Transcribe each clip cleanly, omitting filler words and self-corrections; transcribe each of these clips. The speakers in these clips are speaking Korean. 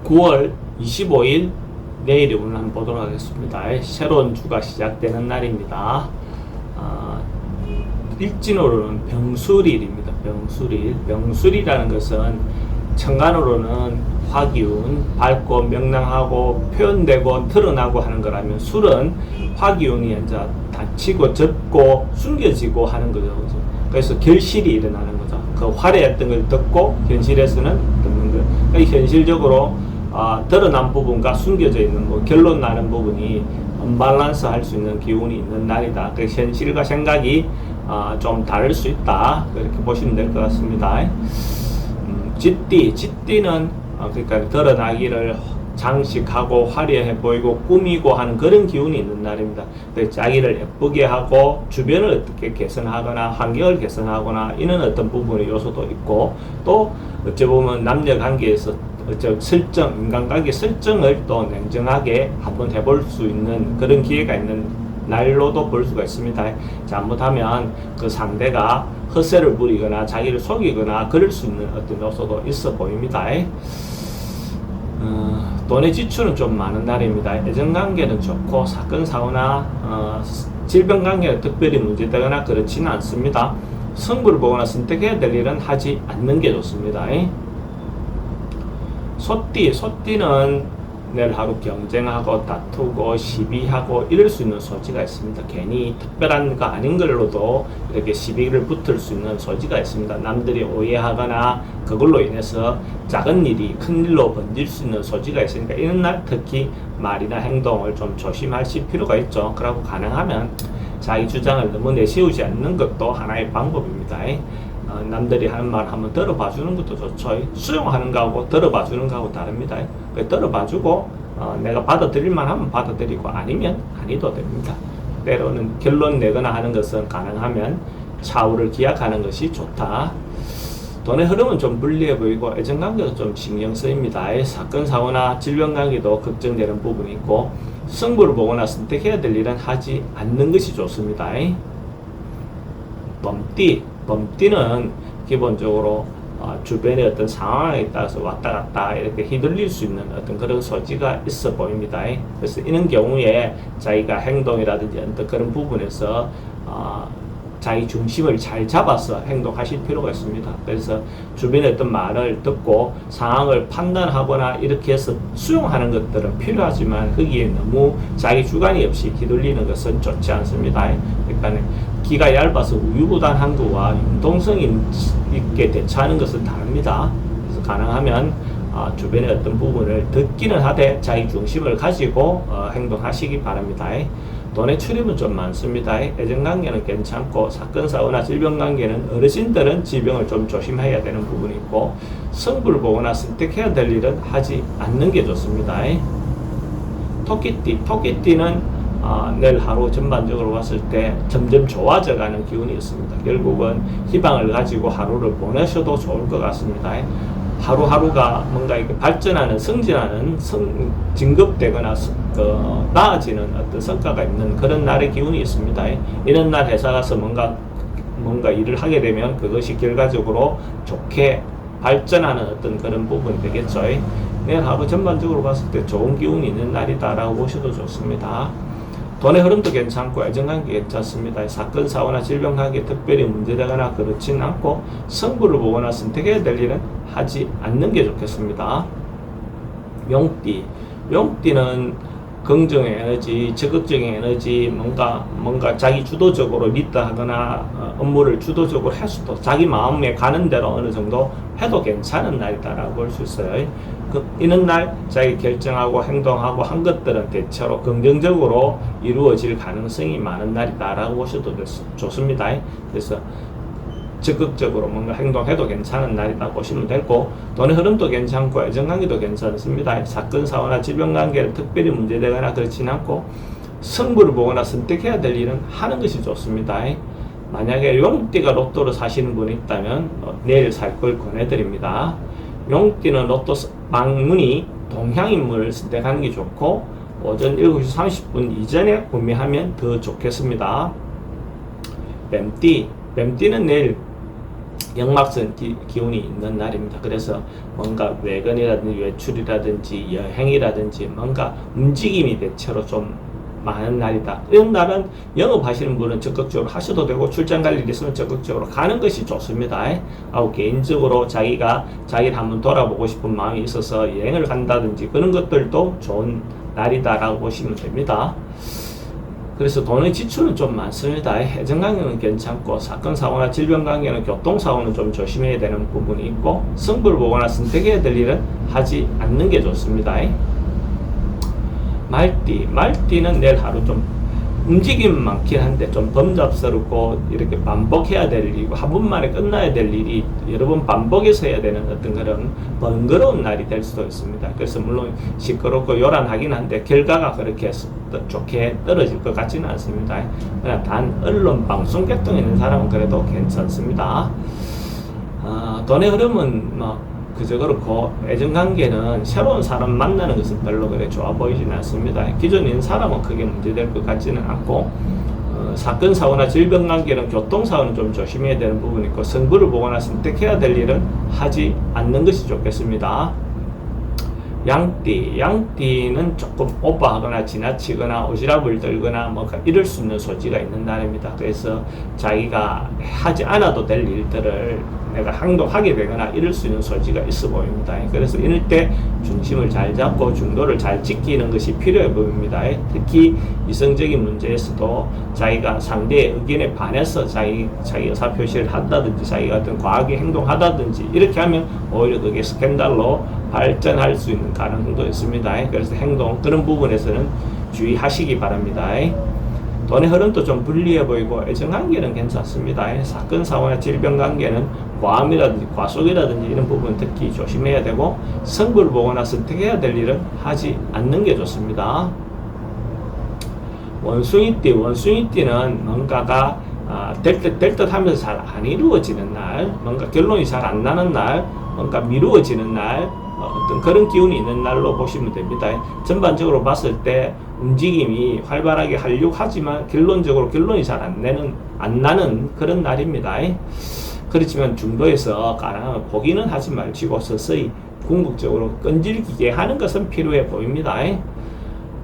9월 25일 내일이 오늘 한번 보도록 하겠습니다. 새로운 주가 시작되는 날입니다. 일진으로는 병술일입니다. 병술일. 병술이라는 것은 천간으로는 화기운, 밝고 명랑하고 표현되고 드러나고 하는 거라면, 술은 화기운이 이제 닫히고 접고 숨겨지고 하는 거죠. 그래서 결실이 일어나는 거죠. 그 화려했던 걸 듣고 현실에서는 듣는 거. 그러니까 현실적으로 드러난 부분과 숨겨져 있는 거, 결론 나는 부분이 언밸런스 할 수 있는 기운이 있는 날이다. 그 현실과 생각이 좀 다를 수 있다. 그렇게 보시면 될 것 같습니다. 쥐띠는 그러니까 드러나기를 장식하고 화려해 보이고 꾸미고 하는 그런 기운이 있는 날입니다. 자기를 예쁘게 하고 주변을 어떻게 개선하거나 환경을 개선하거나 이런 어떤 부분의 요소도 있고, 또 어찌 보면 남녀 관계에서 설정, 인간관계 설정을 또 냉정하게 한번 해볼 수 있는 그런 기회가 있는 날로도 볼 수가 있습니다. 잘못하면 그 상대가 허세를 부리거나 자기를 속이거나 그럴 수 있는 어떤 요소도 있어 보입니다. 돈의 지출은 좀 많은 날입니다. 애정관계는 좋고 사건 사고나 질병관계가 특별히 문제되거나 그렇지는 않습니다. 승부를 보거나 선택해야 될 일은 하지 않는 게 좋습니다. 소띠는 내일 하루 경쟁하고 다투고 시비하고 이럴 수 있는 소지가 있습니다. 괜히 특별한 거 아닌 걸로도 이렇게 시비를 붙을 수 있는 소지가 있습니다. 남들이 오해하거나 그걸로 인해서 작은 일이 큰 일로 번질 수 있는 소지가 있으니까 이런 날 특히 말이나 행동을 좀 조심하실 필요가 있죠. 그러고 가능하면 자기 주장을 너무 내세우지 않는 것도 하나의 방법입니다. 남들이 하는 말 한번 들어봐 주는 것도 좋죠. 수용하는 거하고 들어봐 주는 거하고 다릅니다. 들어봐 주고 내가 받아들일만 하면 받아들이고 아니면 아니도 됩니다. 때로는 결론 내거나 하는 것은 가능하면 차후를 기약하는 것이 좋다. 돈의 흐름은 좀 불리해 보이고 애정관계도 좀 신경 쓰입니다. 사건 사고나 질병관계도 걱정되는 부분이 있고, 승부를 보거나 선택해야 될 일은 하지 않는 것이 좋습니다. 범띠는 기본적으로 주변의 어떤 상황에 따라서 왔다 갔다 이렇게 휘둘릴 수 있는 어떤 그런 소지가 있어 보입니다. 그래서 이런 경우에 자기가 행동이라든지 어떤 그런 부분에서 자기 중심을 잘 잡아서 행동하실 필요가 있습니다. 그래서 주변의 어떤 말을 듣고 상황을 판단하거나 이렇게 해서 수용하는 것들은 필요하지만 거기에 너무 자기 주관이 없이 휘둘리는 것은 좋지 않습니다. 그러니까 기가 얇아서 우유부단한 것과 융통성 있게 대처하는 것은 다릅니다. 그래서 가능하면 주변의 어떤 부분을 듣기는 하되 자기 중심을 가지고 행동하시기 바랍니다. 돈의 출입은 좀 많습니다. 애정관계는 괜찮고 사건 사고나 질병관계는 어르신들은 질병을 좀 조심해야 되는 부분이 있고, 승부를 보거나 선택해야 될 일은 하지 않는 게 좋습니다. 토끼띠는 내일 하루 전반적으로 봤을 때 점점 좋아져가는 기운이 있습니다. 결국은 희망을 가지고 하루를 보내셔도 좋을 것 같습니다. 하루하루가 뭔가 이렇게 발전하는, 승진하는, 진급되거나 나아지는 어떤 성과가 있는 그런 날의 기운이 있습니다. 이런 날 회사 가서 뭔가 일을 하게 되면 그것이 결과적으로 좋게 발전하는 어떤 그런 부분이 되겠죠. 내일 하루 전반적으로 봤을 때 좋은 기운이 있는 날이다라고 보셔도 좋습니다. 돈의 흐름도 괜찮고 애정관계 괜찮습니다. 사건 사고나 질병관계 특별히 문제되거나 그렇진 않고, 승부를 보거나 선택해야 될 일은 하지 않는 게 좋겠습니다. 용띠는 긍정의 에너지, 적극적인 에너지, 뭔가 자기 주도적으로 리드하거나 업무를 주도적으로 해서도 자기 마음에 가는 대로 어느 정도 해도 괜찮은 날이다라고 볼 수 있어요. 이런 날 자기 결정하고 행동하고 한 것들은 대체로 긍정적으로 이루어질 가능성이 많은 날이다라고 보셔도 좋습니다. 그래서 적극적으로 뭔가 행동해도 괜찮은 날이다 보시면 되고, 돈의 흐름도 괜찮고 애정관계도 괜찮습니다. 사건 사고나 질병관계는 특별히 문제되거나 그렇진 않고, 승부를 보거나 선택해야 될 일은 하는 것이 좋습니다. 만약에 용띠가 로또를 사시는 분이 있다면 내일 살 걸 권해드립니다. 용띠는 로또 방문이 동향인물을 선택하는 게 좋고, 오전 7시 30분 이전에 구매하면 더 좋겠습니다. 뱀띠는 내일 역막성 기운이 있는 날입니다. 그래서 뭔가 외근이라든지 외출이라든지 여행이라든지 뭔가 움직임이 대체로 좀 많은 날이다. 이런 날은 영업하시는 분은 적극적으로 하셔도 되고 출장 갈 일이 있으면 적극적으로 가는 것이 좋습니다. 하고 개인적으로 자기를 한번 돌아보고 싶은 마음이 있어서 여행을 간다든지 그런 것들도 좋은 날이다라고 보시면 됩니다. 그래서 돈의 지출은 좀 많습니다. 해전관계는 괜찮고 사건 사고나 질병 관계는 교통 사고는 좀 조심해야 되는 부분이 있고 승부를 보거나 선택해야 될 일은 하지 않는 게 좋습니다. 말띠는 내일 하루 좀 움직임 많긴 한데 좀 범잡스럽고 이렇게 반복해야 될 일이고 한 번만에 끝나야 될 일이 여러 번 반복해서 해야 되는 어떤 그런 번거로운 날이 될 수도 있습니다. 그래서 물론 시끄럽고 요란하긴 한데 결과가 그렇게 좋게 떨어질 것 같지는 않습니다. 그냥 단 언론 방송 계통에 있는 사람은 그래도 괜찮습니다. 돈의 흐름은 그저 그렇고 애정관계는 새로운 사람 만나는 것은 별로 그래 좋아 보이지는 않습니다. 기존에 있는 사람은 크게 문제될 것 같지는 않고 사건 사고나 질병 관계는 교통사고는 좀 조심해야 되는 부분이 있고 승부를 보거나 선택해야 될 일은 하지 않는 것이 좋겠습니다. 양띠는 조금 오버하거나 지나치거나 오지랖을 들거나 뭔가 이럴 수 있는 소지가 있는 날입니다. 그래서 자기가 하지 않아도 될 일들을 내가 행동하게 되거나 이럴 수 있는 소지가 있어 보입니다. 그래서 이럴 때 중심을 잘 잡고 중도를 잘 지키는 것이 필요해 보입니다. 특히 이성적인 문제에서도 자기가 상대의 의견에 반해서 자기 의사표시를 한다든지 자기가 어떤 과하게 행동하다든지 이렇게 하면 오히려 그게 스캔들로 발전할 수 있는 가능성도 있습니다. 그래서 그런 부분에서는 주의하시기 바랍니다. 돈의 흐름도 좀 불리해 보이고 애정관계는 괜찮습니다. 사건 사고나 질병 관계는 과함이라든지 과속이라든지 이런 부분 특히 조심해야 되고 승부를 보거나 선택해야 될 일은 하지 않는 게 좋습니다. 원숭이띠는 뭔가가 될 듯 하면서 잘 안 이루어지는 날, 뭔가 결론이 잘 안 나는 날, 뭔가 미루어지는 날, 어떤 그런 기운이 있는 날로 보시면 됩니다. 전반적으로 봤을 때 움직임이 활발하게 하려고 하지만 결론적으로 결론이 잘 안 나는 그런 날입니다. 그렇지만 중도에서 포기는 하지 말고 서서히 궁극적으로 끈질기게 하는 것은 필요해 보입니다.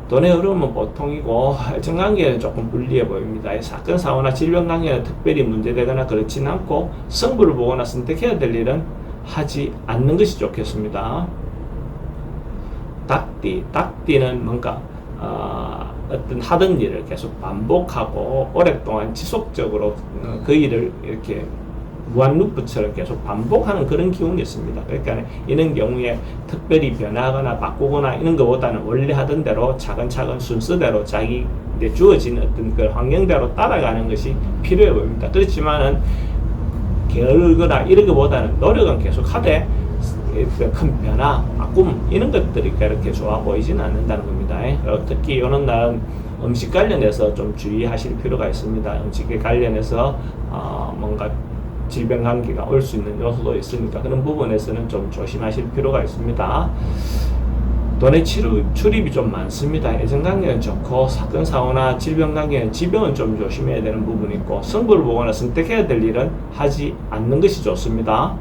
돈의 흐름은 보통이고 애정관계는 조금 불리해 보입니다. 사건 사고나 질병 관계는 특별히 문제되거나 그렇지는 않고 승부를 보거나 선택해야 될 일은 하지 않는 것이 좋겠습니다. 닭띠는 뭔가 어떤 하던 일을 계속 반복하고 오랫동안 지속적으로 그 일을 이렇게 무한루프처럼 계속 반복하는 그런 기운이 있습니다. 그러니까 이런 경우에 특별히 변하거나 바꾸거나 이런 것보다는 원래 하던 대로 차근차근 순서대로 자기 주어진 어떤 그 환경대로 따라가는 것이 필요해 보입니다. 그렇지만은 게으르거나 이런 것보다는 노력은 계속 하되 큰 변화, 바꿈 이런 것들이 그렇게 좋아 보이지는 않는다는 겁니다. 특히 이런 날은 음식 관련해서 좀 주의하실 필요가 있습니다. 음식에 관련해서 뭔가 질병 관계가 올 수 있는 요소도 있으니까 그런 부분에서는 좀 조심하실 필요가 있습니다. 돈의 출입이 좀 많습니다. 애정관계는 좋고 사건 사고나 질병 관계는 질병은 좀 조심해야 되는 부분이 있고 승부를 보거나 선택해야 될 일은 하지 않는 것이 좋습니다.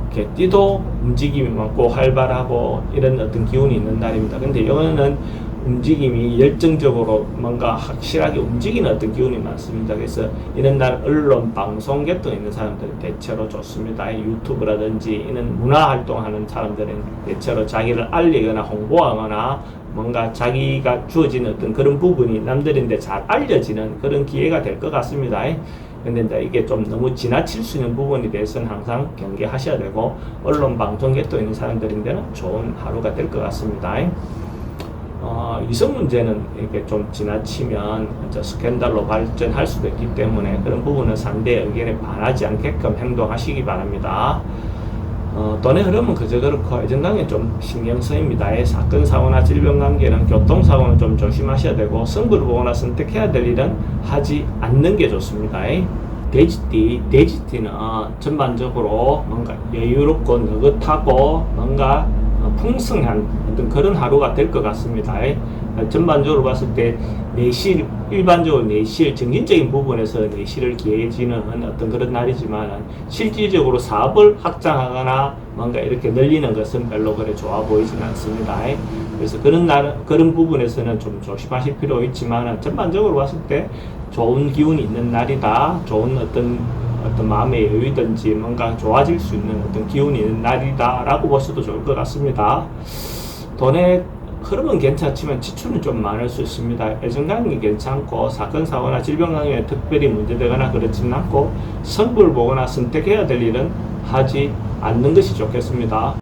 개띠도 움직임이 많고 활발하고 이런 어떤 기운이 있는 날입니다. 근데 이거는 움직임이 열정적으로 뭔가 확실하게 움직이는 어떤 기운이 많습니다. 그래서 이런 날 언론, 방송 계통에 있는 사람들은 대체로 좋습니다. 유튜브라든지 이런 문화 활동하는 사람들은 대체로 자기를 알리거나 홍보하거나 뭔가 자기가 주어진 어떤 그런 부분이 남들인데 잘 알려지는 그런 기회가 될 것 같습니다. 근데 이게 좀 너무 지나칠 수 있는 부분에 대해서는 항상 경계하셔야 되고 언론, 방송 계통에 있는 사람들인데는 좋은 하루가 될 것 같습니다. 이성 문제는 이렇게 좀 지나치면 스캔들로 발전할 수도 있기 때문에 그런 부분은 상대의 의견에 반하지 않게끔 행동하시기 바랍니다. 돈의 흐름은 그저 그렇고 애정관계는 좀 신경 쓰입니다. 사건 사고나 질병 관계는 교통사고는 좀 조심하셔야 되고 승부를 보거나 선택해야 될 일은 하지 않는 게 좋습니다. 돼지띠는 전반적으로 뭔가 여유롭고 느긋하고 뭔가 풍성한 어떤 그런 하루가 될 것 같습니다. 전반적으로 봤을 때 내실, 일반적으로 내실, 정신적인 부분에서 내실을 기해지는 어떤 그런 날이지만 실질적으로 사업을 확장하거나 뭔가 이렇게 늘리는 것은 별로 그래 좋아 보이지는 않습니다. 그래서 그런 부분에서는 좀 조심하실 필요 있지만 전반적으로 봤을 때 좋은 기운이 있는 날이다. 좋은 어떤 마음의 여유든지 뭔가 좋아질 수 있는 어떤 기운이 있는 날이다 라고 보셔도 좋을 것 같습니다. 돈의 흐름은 괜찮지만 지출은 좀 많을 수 있습니다. 애정관계 괜찮고 사건 사고나 질병 관계에 특별히 문제되거나 그렇지는 않고 성부를 보거나 선택해야 될 일은 하지 않는 것이 좋겠습니다.